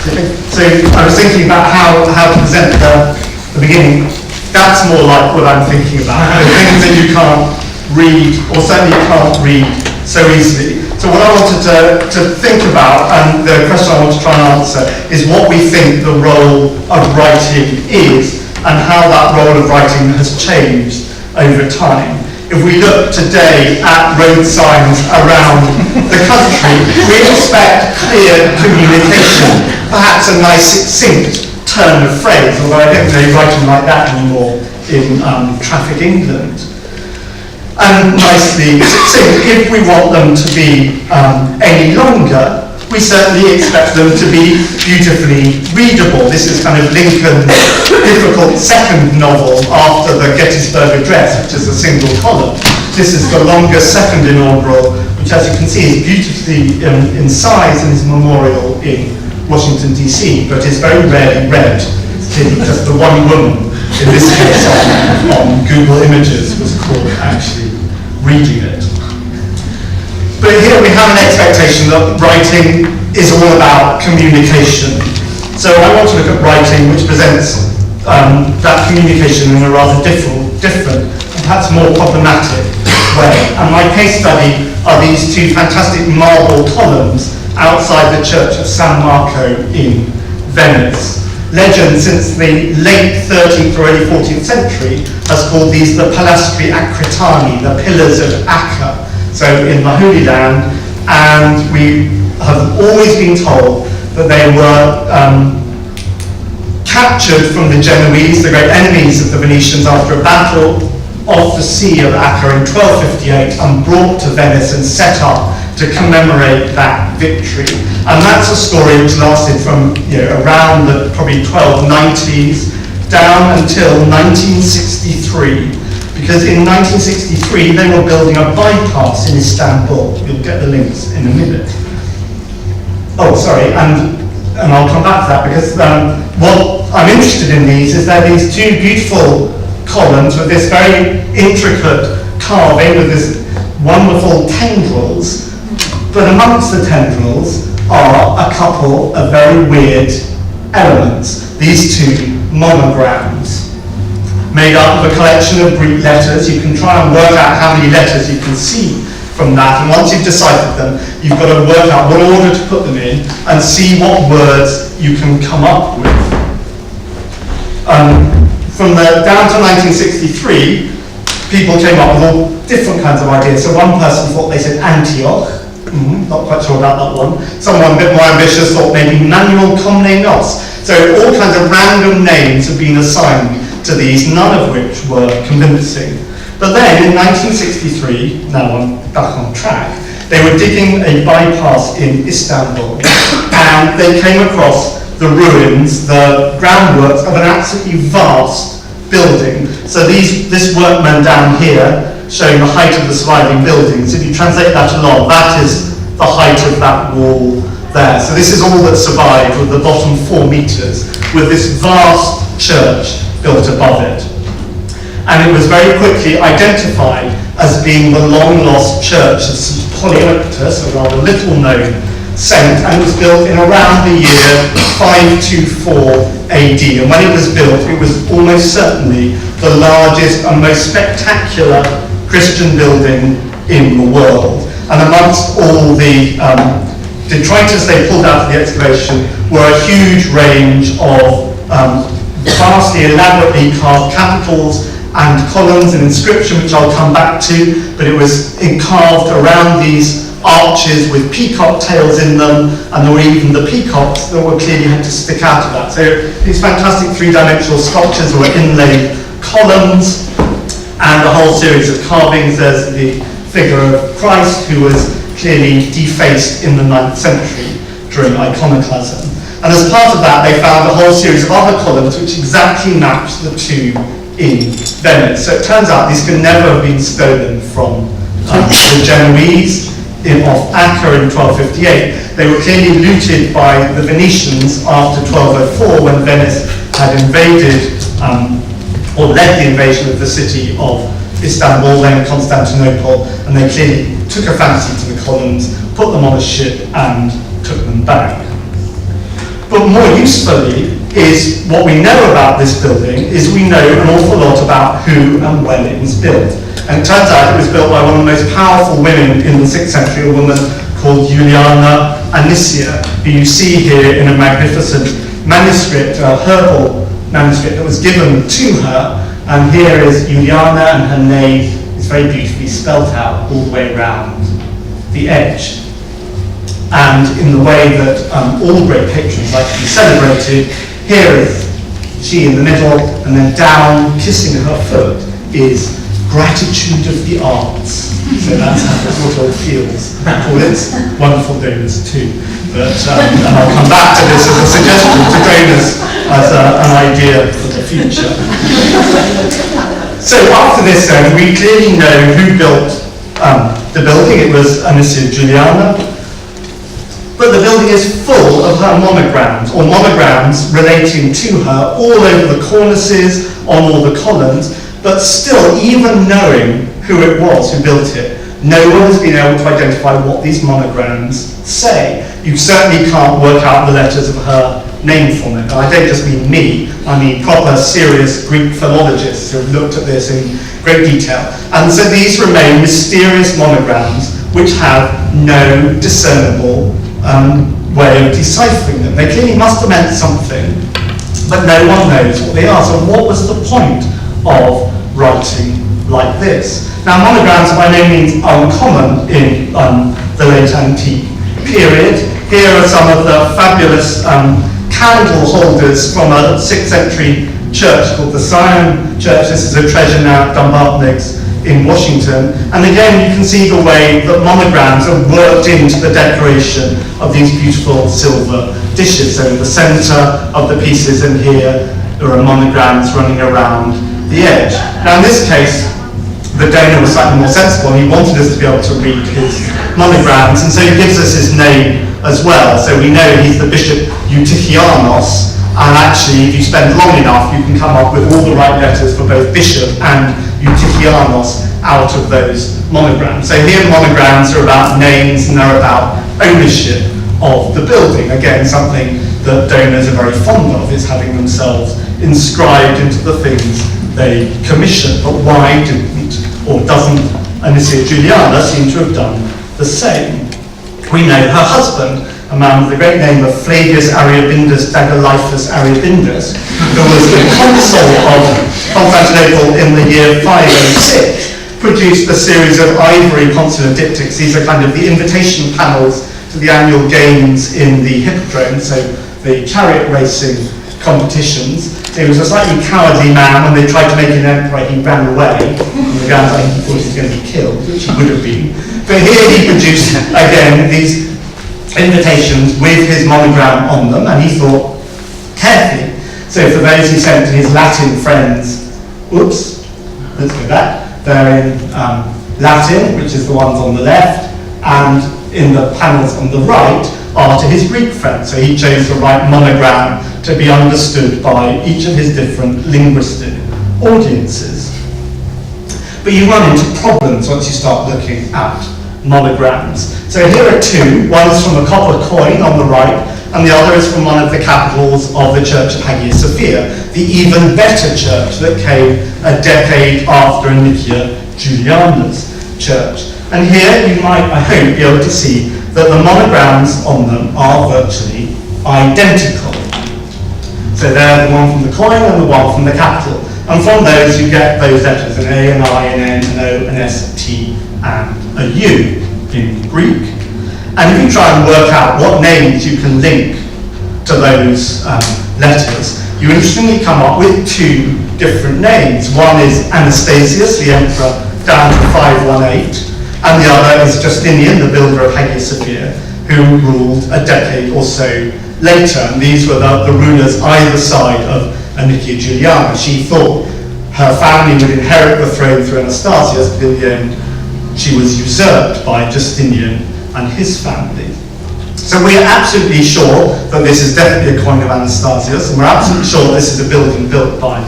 So I was thinking about how to present the beginning. That's more like what I'm thinking about. The things that you can't read, or certainly you can't read so easily. So what I wanted to think about, and the question I want to try and answer, is what we think the role of writing is, and how that role of writing has changed over time. If we look today at road signs around the country, we expect clear communication, perhaps a nice succinct turn of phrase, although I don't know writing like that anymore in Traffic England. And nicely succinct. If we want them to be any longer, we certainly expect them to be beautifully readable. This is kind of Lincoln's difficult second novel after the Gettysburg Address, which is a single column. This is the longest second inaugural, which, as you can see, is beautifully in size and is memorial in Washington, D.C., but is very rarely read. It's clearly just the one woman, in this case on Google Images, was caught actually reading it. But here we have an expectation that writing is all about communication. So I want to look at writing which presents that communication in a rather different and perhaps more problematic way. And my case study are these two fantastic marble columns outside the church of San Marco in Venice. Legend since the late 13th or early 14th century has called these the Pilastri Acritani, the Pillars of Accra. So in the Holy Land, and we have always been told that they were captured from the Genoese, the great enemies of the Venetians, after a battle off the sea of Acre in 1258, and brought to Venice and set up to commemorate that victory. And that's a story which lasted from around the probably 1290s down until 1963. Because in 1963 they were building a bypass in Istanbul. You'll get the links in a minute. Oh, sorry, and I'll come back to that because what I'm interested in these is they're these two beautiful columns with this very intricate carving with this wonderful tendrils, but amongst the tendrils are a couple of very weird elements. These two monograms, made up of a collection of Greek letters. You can try and work out how many letters you can see from that, and once you've deciphered them, you've got to work out what order to put them in and see what words you can come up with. From down to 1963, people came up with all different kinds of ideas. So one person thought they said Antioch, not quite sure about that one. Someone a bit more ambitious thought maybe Manuel Comnenus. So all kinds of random names have been assigned to these, none of which were convincing. But then in 1963, now I'm back on track, they were digging a bypass in Istanbul and they came across the ruins, the groundworks of an absolutely vast building. So this workman down here showing the height of the surviving buildings, if you translate that along, that is the height of that wall there. So this is all that survived with the bottom 4 meters, with this vast church built above it. And it was very quickly identified as being the long-lost church of St. Polyeuctus, a rather little-known saint, and it was built in around the year 524 AD. And when it was built, it was almost certainly the largest and most spectacular Christian building in the world. And amongst all the detritus they pulled out of the excavation were a huge range of vastly elaborately carved capitals and columns and inscription, which I'll come back to, but it was carved around these arches with peacock tails in them, and there were even the peacocks that were clearly had to stick out of that. So these fantastic three-dimensional sculptures were inlaid columns and a whole series of carvings. There's the figure of Christ, who was clearly defaced in the 9th century during iconoclasm. And as part of that, they found a whole series of other columns which exactly matched the two in Venice. So it turns out these can never have been stolen from the Genoese off Acre in 1258. They were clearly looted by the Venetians after 1204 when Venice had invaded or led the invasion of the city of Istanbul, then Constantinople, and they clearly took a fancy to the columns, put them on a ship and took them back. But more usefully is what we know about this building is we know an awful lot about who and when it was built. And it turns out it was built by one of the most powerful women in the 6th century, a woman called Juliana Anicia, who you see here in a magnificent manuscript, a herbal manuscript that was given to her. And here is Juliana, and her name is very beautifully spelt out all the way around the edge. And in the way that all great patrons like to be celebrated, here is she in the middle, and then down, kissing her foot, is gratitude of the arts. So that's how the water feels for its wonderful donors too. But, and I'll come back to this as a suggestion to donors as an idea for the future. So after this then, we clearly know who built the building. It was Anicia Juliana. But the building is full of her monograms, or monograms relating to her all over the cornices, on all the columns. But still, even knowing who it was who built it, no one has been able to identify what these monograms say. You certainly can't work out the letters of her name from it. And I don't just mean me, I mean proper serious Greek philologists who have looked at this in great detail. And so these remain mysterious monograms which have no discernible way of deciphering them. They clearly must have meant something, but no one knows what they are. So what was the point of writing like this? Now, monograms are by no means uncommon in the late antique period. Here are some of the fabulous candle holders from a 6th century church called the Zion Church. This is a treasure now at Dumbarton's in Washington. And again, you can see the way that monograms are worked into the decoration of these beautiful silver dishes. So in the center of the pieces, and here there are monograms running around the edge. Now in this case, the donor was slightly more sensible. He wanted us to be able to read his monograms, and so he gives us his name as well. So we know he's the Bishop Eutichianos, and actually if you spend long enough you can come up with all the right letters for both Bishop and Eutichianos out of those monograms. So here monograms are about names and they're about ownership of the building. Again, something that donors are very fond of is having themselves inscribed into the things they commission. But why didn't or doesn't Anicia Juliana seem to have done the same? We know her husband, a man with the great name of Flavius Ariabindus Dagalifus Ariabindus, who was the consul of Constantinople in the year 506, produced a series of ivory consular diptychs. These are kind of the invitation panels to the annual games in the Hippodrome, so the chariot racing competitions. He was a slightly cowardly man. When they tried to make him emperor, he ran away. On the grounds that he thought he was going to be killed, which he would have been. But here he produced, again, these invitations with his monogram on them, and he thought carefully. So for those he sent to his Latin friends, let's go back. They're in Latin, which is the ones on the left, and in the panels on the right are to his Greek friends. So he chose the right monogram to be understood by each of his different linguistic audiences. But you run into problems once you start looking at monograms. So here are two. One is from a copper coin on the right, and the other is from one of the capitals of the Church of Hagia Sophia, the even better church that came a decade after Anicia Juliana's church. And here you might, I hope, be able to see that the monograms on them are virtually identical. So they're the one from the coin and the one from the capital. And from those you get those letters, an A, an I, an N, an O, an S, a T, and a U in Greek. And if you try and work out what names you can link to those letters, you interestingly come up with two different names. One is Anastasius, the emperor, down to 518, and the other is Justinian, the builder of Hagia Sophia, who ruled a decade or so later. And these were the rulers either side of Anicia Juliana. She thought her family would inherit the throne through Anastasius, but in the end she was usurped by Justinian and his family. So we are absolutely sure that this is definitely a coin of Anastasius, and we're absolutely sure that this is a building built by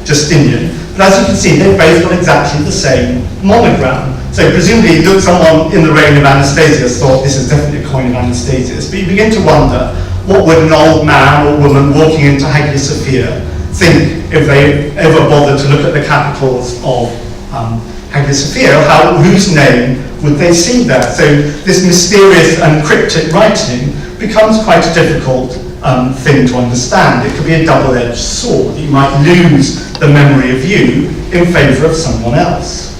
Justinian. But as you can see, they've both got exactly the same monogram. So presumably someone in the reign of Anastasius thought this is definitely a coin of Anastasius. But you begin to wonder, what would an old man or woman walking into Hagia Sophia think if they ever bothered to look at the capitals of Hagia Sophia? Whose name would they see there? So this mysterious and cryptic writing becomes quite a difficult thing to understand. It could be a double-edged sword. You might lose the memory of you in favour of someone else.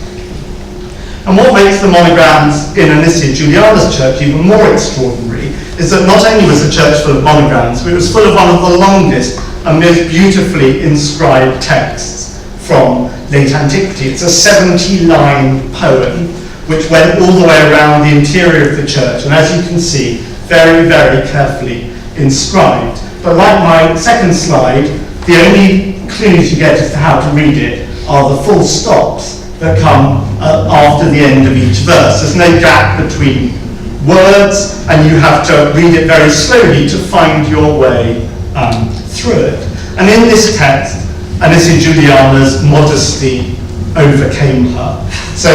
And what makes the monograms in Anicia Juliana's church even more extraordinary is that not only was the church full of monograms, but it was full of one of the longest and most beautifully inscribed texts from late antiquity. It's a 70-line poem which went all the way around the interior of the church, and as you can see, very, very carefully inscribed. But like my second slide, the only clues you get as to how to read it are the full stops that come after the end of each verse. There's no gap between words, and you have to read it very slowly to find your way through it. And in this text, Anicia Juliana's modesty overcame her. So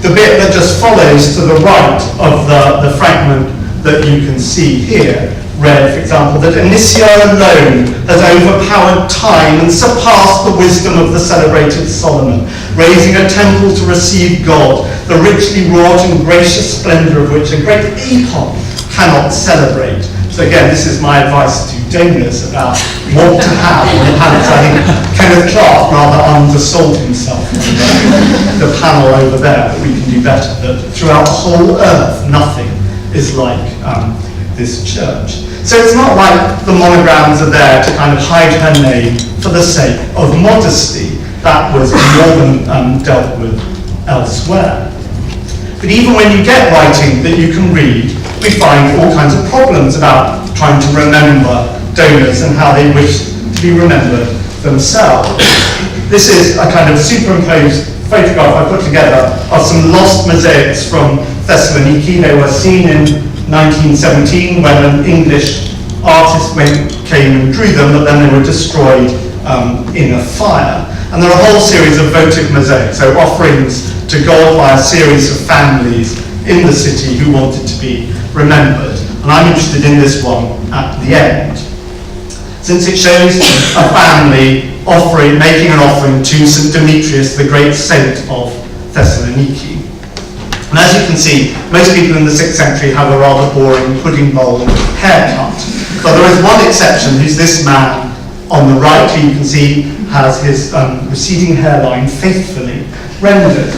the bit that just follows to the right of the fragment that you can see here read, for example, that Anicia alone has overpowered time and surpassed the wisdom of the celebrated Solomon, raising a temple to receive God, the richly wrought and gracious splendour of which a great epoch cannot celebrate. So again, this is my advice to donors about what to have on the panels. I think Kenneth Clark rather undersold himself on the panel over there, that we can do better, that throughout the whole earth, nothing is like this church. So it's not like the monograms are there to kind of hide her name for the sake of modesty. That was more than dealt with elsewhere. But even when you get writing that you can read, we find all kinds of problems about trying to remember donors and how they wish to be remembered themselves. This is a kind of superimposed photograph I put together of some lost mosaics from Thessaloniki. They were seen in 1917 when an English artist came and drew them, but then they were destroyed in a fire. And there are a whole series of votive mosaics, so offerings to God by a series of families in the city who wanted to be remembered. And I'm interested in this one at the end, since it shows a family making an offering to St. Demetrius, the great saint of Thessaloniki. And as you can see, most people in the 6th century have a rather boring pudding bowl haircut. But there is one exception, who's this man on the right, who you can see has his receding hairline faithfully rendered.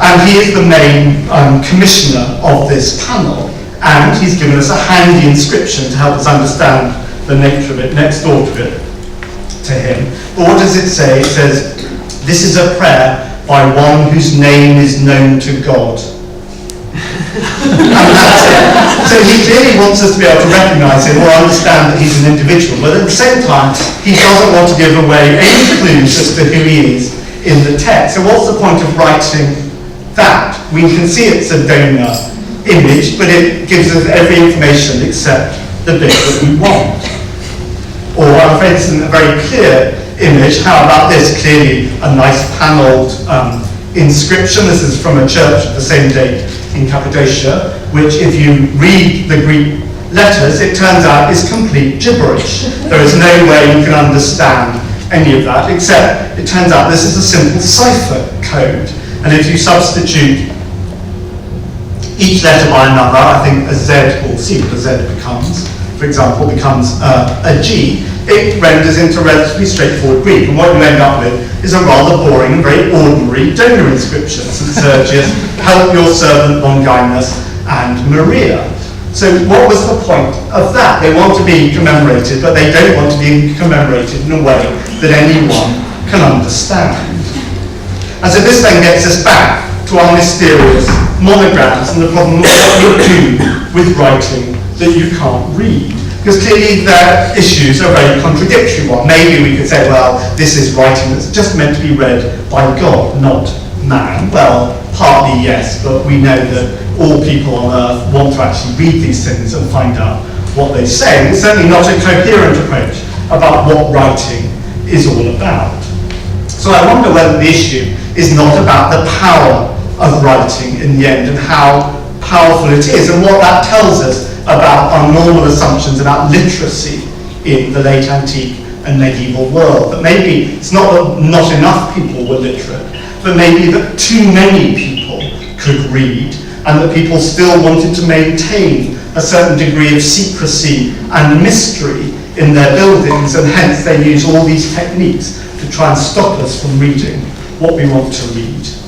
And he is the main commissioner of this panel, and he's given us a handy inscription to help us understand the nature of it, next door to it, to him. But what does it say? It says, "This is a prayer by one whose name is known to God." And that's it. So he clearly wants us to be able to recognise him or understand that he's an individual, but at the same time, he doesn't want to give away any clues as to who he is in the text. So what's the point of writing that? We can see it's a donor image, but it gives us every information except the bit that we want. Or I'm afraid this isn't a very clear image. How about this? Clearly a nice panelled inscription. This is from a church of the same date in Cappadocia, which if you read the Greek letters, it turns out is complete gibberish. There is no way you can understand any of that, except it turns out this is a simple cipher code. And if you substitute each letter by another, I think a Z, or see what a Z becomes, for example, becomes a G, it renders into relatively straightforward Greek. And what you end up with is a rather boring and very ordinary donor inscription. St. Sergius, help your servant Longinus and Maria. So what was the point of that? They want to be commemorated, but they don't want to be commemorated in a way that anyone can understand. And so this then gets us back to our mysterious monograms and the problem of what you do with writing that you can't read. Because clearly their issues are a very contradictory one. Maybe we could say, well, this is writing that's just meant to be read by God, not man. Well, partly yes, but we know that all people on earth want to actually read these things and find out what they say. And it's certainly not a coherent approach about what writing is all about. So I wonder whether the issue is not about the power of writing in the end and how powerful it is, and what that tells us about our normal assumptions about literacy in the late antique and medieval world. That maybe it's not that not enough people were literate, but maybe that too many people could read, and that people still wanted to maintain a certain degree of secrecy and mystery in their buildings, and hence they use all these techniques to try and stop us from reading what we want to read.